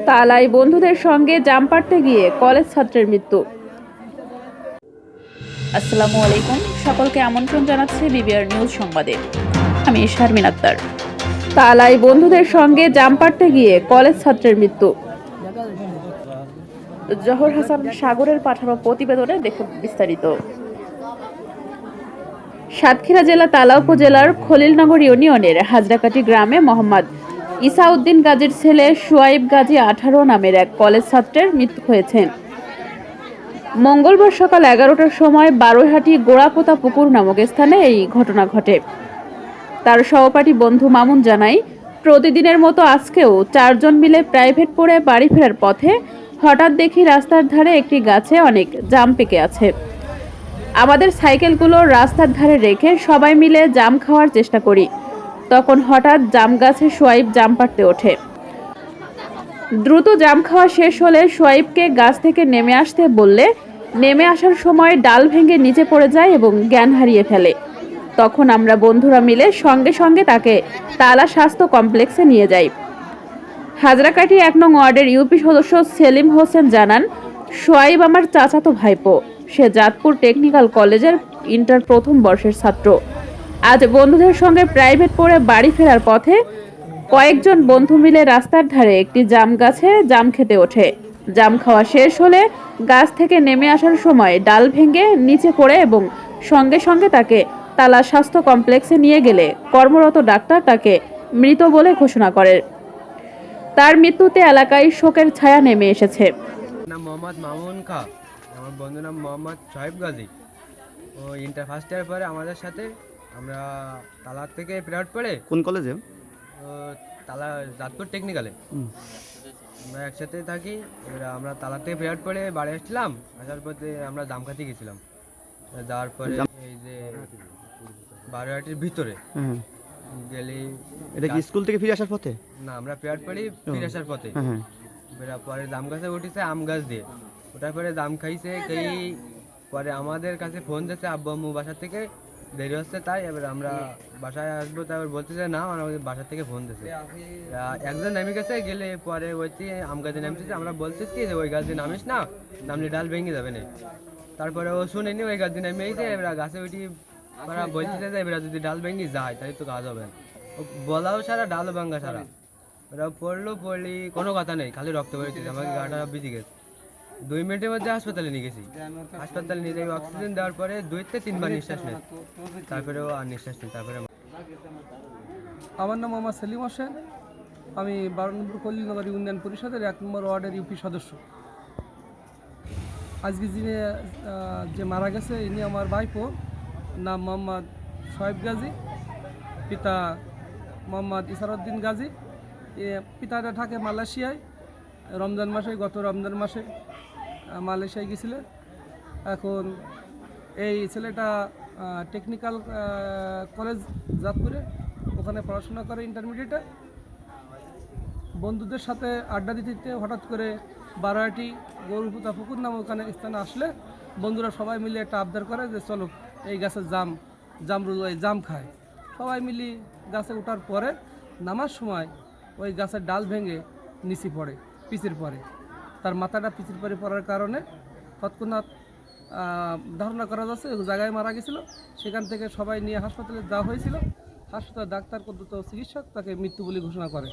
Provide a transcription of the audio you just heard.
তালায় বন্ধুদের সঙ্গে জাম পাড়তে গিয়ে কলেজ ছাত্রের মৃত্যু। আসসালামু আলাইকুম, সকলকে আমন্ত্রণ জানাচ্ছি বিবিআর নিউজ সংবাদে। আমি শারমিন আক্তার। তালায় বন্ধুদের সঙ্গে জাম পাড়তে গিয়ে কলেজ ছাত্রের মৃত্যু। জহর হাসান সাগরের পাঠানো প্রতিবেদনে দেখুন বিস্তারিত। সাতক্ষীরা জেলা তালা উপজেলার খলিলনগর ইউনিয়নের হাজরাকাটি গ্রামে মোহাম্মদ ইসাউদ্দিন গাজীর ছেলে শুয়াইব গাজী 18 নামের এক কলেজ ছাত্রের মৃত্যু হয়েছে। মঙ্গলবার সকাল 11টার সময় বারৈহাটি গোড়াপোতা পুকুর নামক স্থানে এই ঘটনা ঘটে। তার সহপাঠী বন্ধু মামুন জানায়, প্রতিদিনের মতো আজকেও 4 জন মিলে প্রাইভেট পড়ে বাড়ি ফেরার পথে হঠাৎ দেখি রাস্তার ধারে একটি গাছে অনেক জাম পেকে আছে। আমাদের সাইকেলগুলো রাস্তার ধারে রেখে সবাই মিলে জাম খাওয়ার চেষ্টা করি। তখন হঠাৎ জাম গাছে শুয়াইব জাম পাড়তে ওঠে। দ্রুত জাম খাওয়া শেষ হলে শুয়াইবকে গাছ থেকে নেমে আসতে বললে নেমে আসার সময় ডাল ভেঙে নিচে পড়ে যায় এবং জ্ঞান হারিয়ে ফেলে। তখন আমরা বন্ধুরা মিলে সঙ্গে সঙ্গে তাকে তালা স্বাস্থ্য কমপ্লেক্সে নিয়ে যাই। হাজরাকাঠি 1 নং ওয়ার্ডের ইউপি সদস্য সেলিম হোসেন জানান, শুয়াইব আমার চাচাতো ভাইপো। সে জাতপুর টেকনিক্যাল কলেজের ইন্টার প্রথম বর্ষের ছাত্র। আজ বন্ধুদের সঙ্গে প্রাইভেট পড়ে বাড়ি ফেরার পথে কয়েকজন বন্ধু মিলে রাস্তার ধারে একটি জাম গাছে জাম খেতে ওঠে। জাম খাওয়া শেষ হলে গাছ থেকে নেমে আসার সময় ডাল ভেঙে নিচে পড়ে এবং সঙ্গে সঙ্গে তাকে তালা স্বাস্থ্য কমপ্লেক্সে নিয়ে গেলে কর্মরত ডাক্তার তাকে মৃত বলে ঘোষণা করে। তার মৃত্যুতে এলাকায় শোকের ছায়া নেমে এসেছে। নাম মোহাম্মদ মামুন খা, আমার বন্ধুর নাম মোহাম্মদ শুয়াইব গাজী। ও ইন্টার ফার্স্ট ইয়ার পরে আমাদের সাথে আমরা তালা থেকে প্রেয়ার পড়ে কোন কলেজে? ও তালা জাতপুর টেকনিক্যালে আমরা একসাথে থাকি। এবার আমরা তালা থেকে প্রেয়ার পড়ে বাড়ি আসছিলাম, আসার পথে আমরা জাম খাতে গেছিলাম। যাওয়ার পরে এই যে বারোয়াটির ভিতরে গেলি। এটা কি স্কুল থেকে ফিরে আসার পথে? না, আমরা প্রেয়ার পড়ি ফিরে আসার পথে। পরে জাম গাছে উঠেছে আম গাছ দিয়ে, ওটার পরে জাম খাইছে খেয়ে পরে আমাদের কাছে ফোন দিয়েছে আব্বু আম্মু বাসার থেকে দেরি হচ্ছে, তাই এবার আমরা বাসায় আসবো। তারপর বলতেছে না, আমাদের বাসার থেকে ফোন দিয়েছে। একজন নেমে গেছে, গেলে পরে ওইটি আম গাছে নামতেছে। আমরা বলতেছি যে ওই গাছ দিয়ে নামিস না, নামলে ডাল ভেঙে যাবে না। তারপরে ও শুনেনি, ওই গাছ দিয়ে নেমে গেছে। এবার গাছে উঠি ওরা বলতেছে যে এবার যদি ডাল ভেঙে যায় তাহলে তো কাজ হবে না। ও বলাও সারা, ডালও ভাঙ্গা সারা। ওরা পড়লি কোনো কথা নেই, খালি রক্ত বেরোচ্ছে। আমাকে গাটা ভিজে গেছে। 2 মিনিটের মধ্যে হাসপাতালে নিয়ে গেছি। হাসপাতালে নিয়ে যাই, অক্সিজেন দেওয়ার পরে 2 থেকে 3 বার নিঃশ্বাস নেয়, তারপরে ও আর নিঃশ্বাস নেই। তারপরে আমার নাম মোহাম্মদ সেলিম হোসেন। আমি 12 নম্বর খলিলনগর ইউনিয়ন পরিষদের 1 নম্বর ওয়ার্ডের ইউপি সদস্য। আজকে যিনি যে মারা গেছে ইনি আমার ভাইপো, নাম মোহাম্মদ শুয়াইব গাজী, পিতা মোহাম্মদ ইসাউদ্দিন গাজী। পিতাটা থাকে মালয়েশিয়ায়। রমজান মাসে, গত রমজান মাসে মালয়েশিয়ায় গেছিলেন। এখন এই ছেলেটা টেকনিক্যাল কলেজ জাতপুরে, ওখানে পড়াশোনা করে ইন্টারমিডিয়েটে। বন্ধুদের সাথে আড্ডা দিতে হঠাৎ করে বারোয়াটি গরুপুতা পুকুর নাম ওখানে স্থানে আসলে বন্ধুরা সবাই মিলে একটা আবদার করে যে চলো এই গাছের জাম খায়। সবাই মিলি গাছে ওঠার পরে নামার সময় ওই গাছের ডাল ভেঙে নিচে পড়ে, পিচের পরে। তার মাথাটা পিচের পরে পড়ার কারণে তৎক্ষণাৎ ধারণা করা যাচ্ছে ওই জায়গায় মারা গেছিল। সেখান থেকে সবাই নিয়ে হাসপাতালে যাওয়া হয়েছিল। হাসপাতাল ডাক্তার পদ্ধত চিকিৎসক তাকে মৃত্যু বলে ঘোষণা করে।